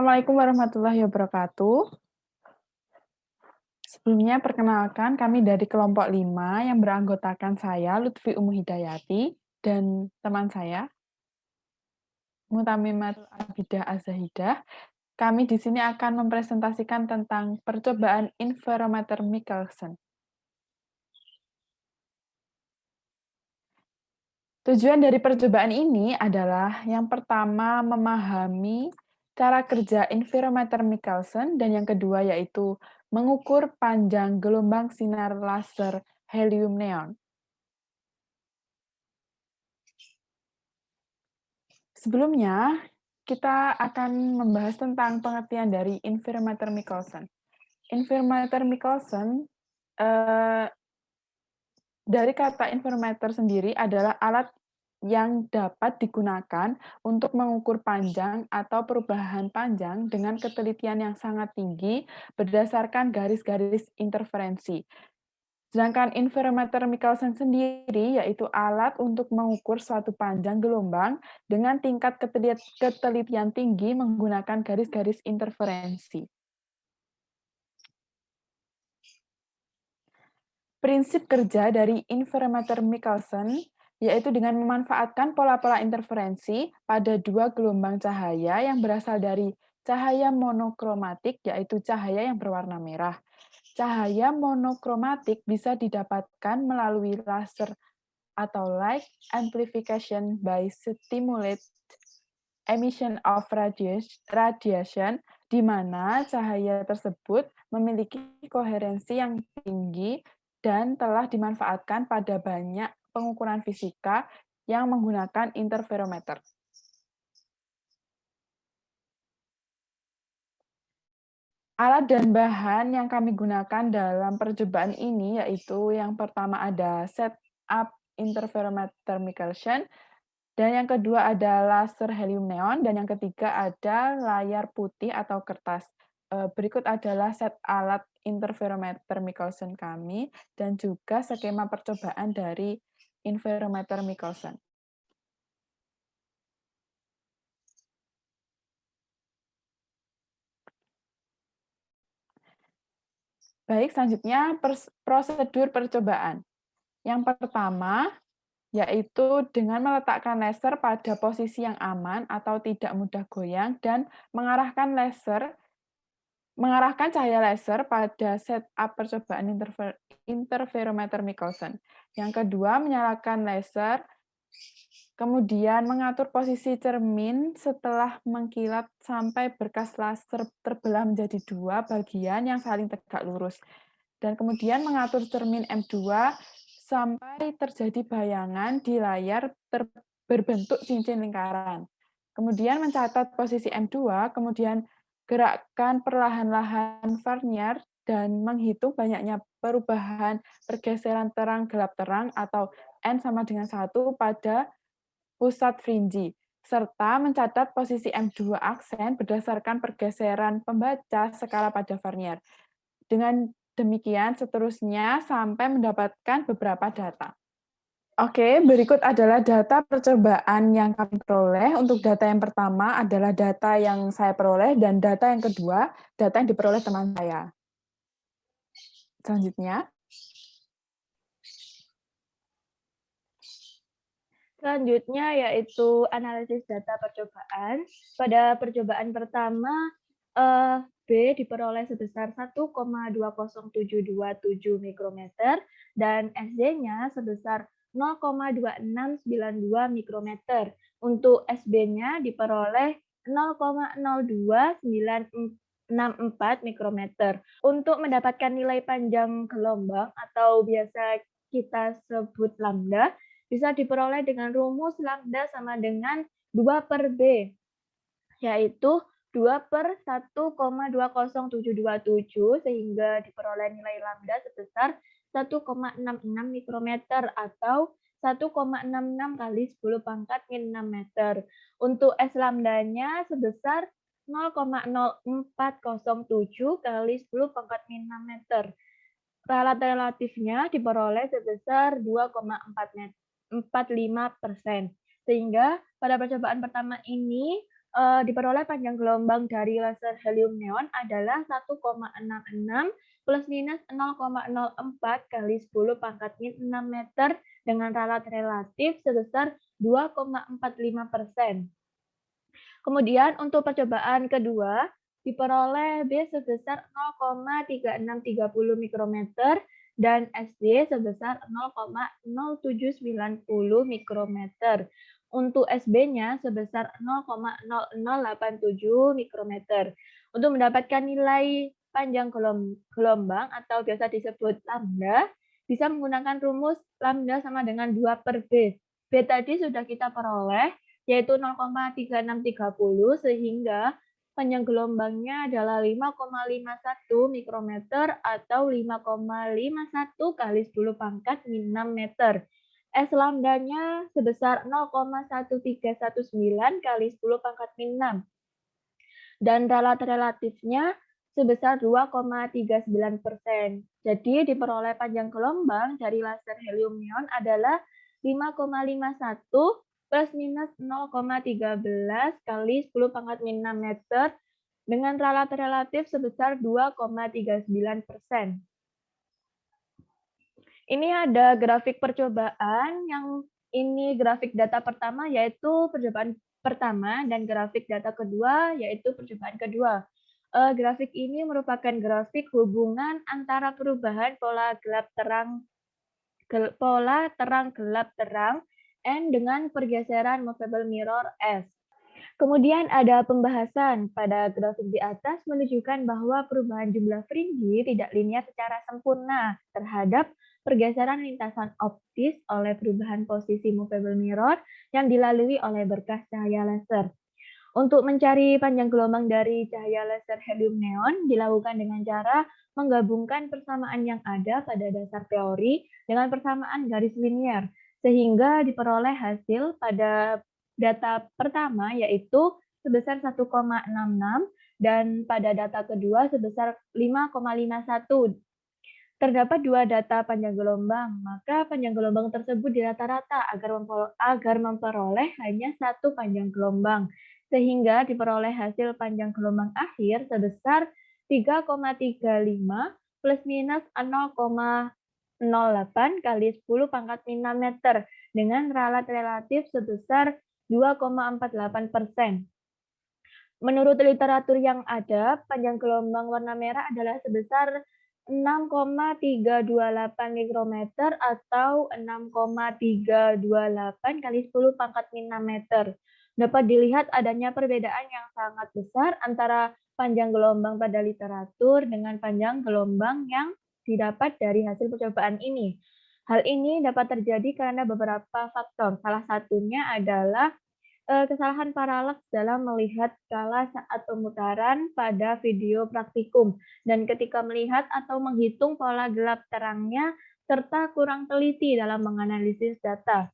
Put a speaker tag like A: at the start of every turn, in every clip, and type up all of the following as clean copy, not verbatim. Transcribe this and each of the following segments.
A: Assalamualaikum warahmatullahi wabarakatuh. Sebelumnya perkenalkan kami dari kelompok 5 yang beranggotakan saya Lutfi Umu Hidayati dan teman saya Mutamimatul Abidah Azahidah. Kami di sini akan mempresentasikan tentang percobaan interferometer Michelson. Tujuan dari percobaan ini adalah yang pertama memahami cara kerja interferometer Michelson dan yang kedua yaitu mengukur panjang gelombang sinar laser helium neon. Sebelumnya, kita akan membahas tentang pengertian dari interferometer Michelson. Interferometer Michelson dari kata interferometer sendiri adalah alat yang dapat digunakan untuk mengukur panjang atau perubahan panjang dengan ketelitian yang sangat tinggi berdasarkan garis-garis interferensi. Sedangkan interferometer Michelson sendiri yaitu alat untuk mengukur suatu panjang gelombang dengan tingkat ketelitian tinggi menggunakan garis-garis interferensi. Prinsip kerja dari interferometer Michelson yaitu dengan memanfaatkan pola-pola interferensi pada dua gelombang cahaya yang berasal dari cahaya monokromatik, yaitu cahaya yang berwarna merah. Cahaya monokromatik bisa didapatkan melalui laser atau light amplification by stimulated emission of radiation, di mana cahaya tersebut memiliki koherensi yang tinggi dan telah dimanfaatkan pada banyak pengukuran fisika yang menggunakan interferometer. Alat dan bahan yang kami gunakan dalam percobaan ini yaitu yang pertama ada setup interferometer Michelson, dan yang kedua ada laser helium neon, dan yang ketiga ada layar putih atau kertas. Berikut adalah set alat interferometer Michelson kami dan juga skema percobaan dari interferometer Michelson. Baik, selanjutnya prosedur percobaan. Yang pertama, yaitu dengan meletakkan laser pada posisi yang aman atau tidak mudah goyang dan mengarahkan cahaya laser pada setup percobaan interferometer Michelson. Yang kedua, menyalakan laser, kemudian mengatur posisi cermin setelah mengkilat sampai berkas laser terbelah menjadi dua bagian yang saling tegak lurus. Dan kemudian mengatur cermin M2 sampai terjadi bayangan di layar berbentuk cincin lingkaran. Kemudian mencatat posisi M2, kemudian gerakkan perlahan-lahan vernier dan menghitung banyaknya perubahan pergeseran terang gelap terang atau N sama dengan 1 pada pusat fringe, serta mencatat posisi M2 aksen berdasarkan pergeseran pembaca skala pada vernier. Dengan demikian seterusnya sampai mendapatkan beberapa data. Oke, berikut adalah data percobaan yang kami peroleh. Untuk data yang pertama adalah data yang saya peroleh, dan data yang kedua, data yang diperoleh teman saya. Selanjutnya.
B: Selanjutnya yaitu analisis data percobaan. Pada percobaan pertama, B diperoleh sebesar 1,20727 mikrometer dan SZ-nya sebesar 0,2692 mikrometer. Untuk SB-nya diperoleh 0,02964 mikrometer. Untuk mendapatkan nilai panjang gelombang atau biasa kita sebut lambda, bisa diperoleh dengan rumus lambda sama dengan 2/B, yaitu 2/1,20727 sehingga diperoleh nilai lambda sebesar 1,66 mikrometer atau 1,66 kali 10 pangkat min 6 meter. Untuk S lambdanya sebesar 0,0407 kali 10 pangkat min 6 meter. Ralat relatifnya diperoleh sebesar 2,45%. Sehingga pada percobaan pertama ini diperoleh panjang gelombang dari laser helium neon adalah 1,66 plus minus 0,04 kali 10 pangkat min 6 meter dengan ralat relatif sebesar 2,45%. Kemudian untuk percobaan kedua, diperoleh B sebesar 0,3630 mikrometer dan SD sebesar 0,0790 mikrometer. Untuk SB-nya sebesar 0,0087 mikrometer. Untuk mendapatkan nilai panjang gelombang atau biasa disebut lambda, bisa menggunakan rumus lambda sama dengan 2 per B. B tadi sudah kita peroleh, yaitu 0,3630 sehingga panjang gelombangnya adalah 5,51 mikrometer atau 5,51 kali 10 pangkat min 6 meter. S lambdanya sebesar 0,1319 kali 10 pangkat min 6. Dan ralat relatifnya sebesar 2,39%. Jadi diperoleh panjang gelombang dari laser helium neon adalah 5,51 plus minus 0,13 kali 10 pangkat min 6 meter dengan ralat relatif sebesar 2,39%. Ini ada grafik percobaan, yang ini grafik data pertama yaitu percobaan pertama dan grafik data kedua yaitu percobaan kedua. Grafik ini merupakan grafik hubungan antara perubahan pola terang gelap terang N dengan pergeseran movable mirror S. Kemudian ada pembahasan. Pada grafik di atas menunjukkan bahwa perubahan jumlah fringe tidak linear secara sempurna terhadap pergeseran lintasan optis oleh perubahan posisi movable mirror yang dilalui oleh berkas cahaya laser. Untuk mencari panjang gelombang dari cahaya laser helium neon dilakukan dengan cara menggabungkan persamaan yang ada pada dasar teori dengan persamaan garis linier, sehingga diperoleh hasil pada data pertama yaitu sebesar 1,66 dan pada data kedua sebesar 5,51. Terdapat dua data panjang gelombang, maka panjang gelombang tersebut dirata-rata agar memperoleh hanya satu panjang gelombang, sehingga diperoleh hasil panjang gelombang akhir sebesar 3,35 plus minus 0,08 kali 10 pangkat min 6 meter dengan ralat relatif sebesar 2,48%. Menurut literatur yang ada, panjang gelombang warna merah adalah sebesar 6,328 mikrometer atau 6,328 kali 10 pangkat min 6 meter. Dapat dilihat adanya perbedaan yang sangat besar antara panjang gelombang pada literatur dengan panjang gelombang yang didapat dari hasil percobaan ini. Hal ini dapat terjadi karena beberapa faktor. Salah satunya adalah kesalahan paralaks dalam melihat skala saat pemutaran pada video praktikum dan ketika melihat atau menghitung pola gelap terangnya serta kurang teliti dalam menganalisis data.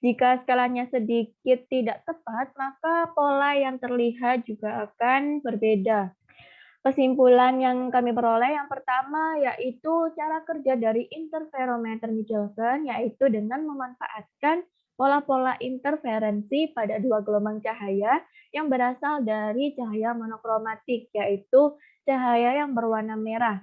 B: Jika skalanya sedikit tidak tepat, maka pola yang terlihat juga akan berbeda. Kesimpulan yang kami peroleh yang pertama yaitu cara kerja dari interferometer Michelson yaitu dengan memanfaatkan pola-pola interferensi pada dua gelombang cahaya yang berasal dari cahaya monokromatik, yaitu cahaya yang berwarna merah.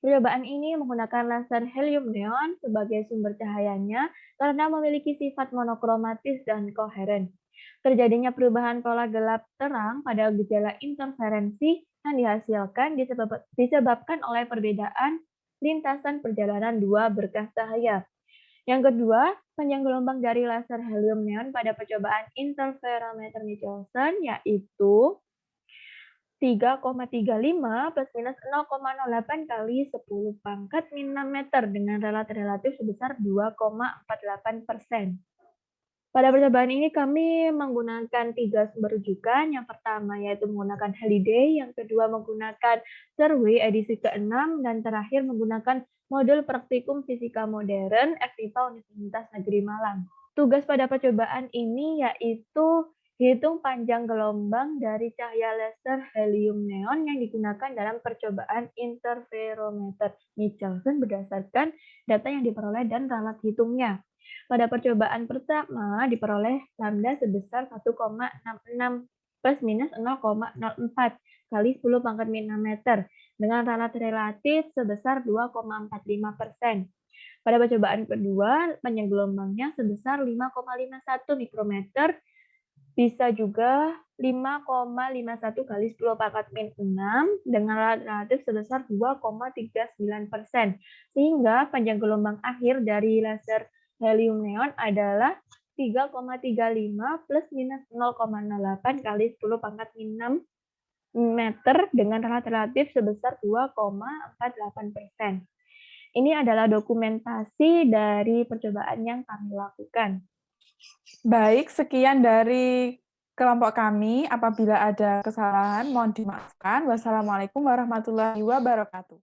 B: Percobaan ini menggunakan laser helium neon sebagai sumber cahayanya karena memiliki sifat monokromatis dan koheren. Terjadinya perubahan pola gelap terang pada gejala interferensi yang dihasilkan disebabkan oleh perbedaan lintasan perjalanan dua berkas cahaya. Yang kedua, panjang gelombang dari laser helium neon pada percobaan interferometer Michelson yaitu 3,35 plus minus 0,08 kali 10 pangkat min 6 meter dengan ralat relatif sebesar 2,48%. Pada percobaan ini kami menggunakan 3 sumber rujukan. Yang pertama yaitu menggunakan Halliday, yang kedua menggunakan Survey edisi ke-6, dan terakhir menggunakan modul praktikum fisika modern FIPA Universitas Negeri Malang. Tugas pada percobaan ini yaitu hitung panjang gelombang dari cahaya laser helium neon yang digunakan dalam percobaan interferometer Michelson berdasarkan data yang diperoleh dan ralat hitungnya. Pada percobaan pertama diperoleh lambda sebesar 1,66 plus minus 0,04 kali 10 pangkat min 6 meter dengan ralat relatif sebesar 2,45%. Pada percobaan kedua, panjang gelombangnya sebesar 5,51 mikrometer, bisa juga 5,51 kali 10 pangkat min 6 dengan ralat relatif sebesar 2,39%. Sehingga panjang gelombang akhir dari laser helium neon adalah 3,35 plus minus 0,08 kali 10 pangkat min 6 meter dengan ralat relatif sebesar 2,48%. Ini adalah dokumentasi dari percobaan yang kami lakukan.
A: Baik, sekian dari kelompok kami. Apabila ada kesalahan, mohon dimaafkan. Wassalamualaikum warahmatullahi wabarakatuh.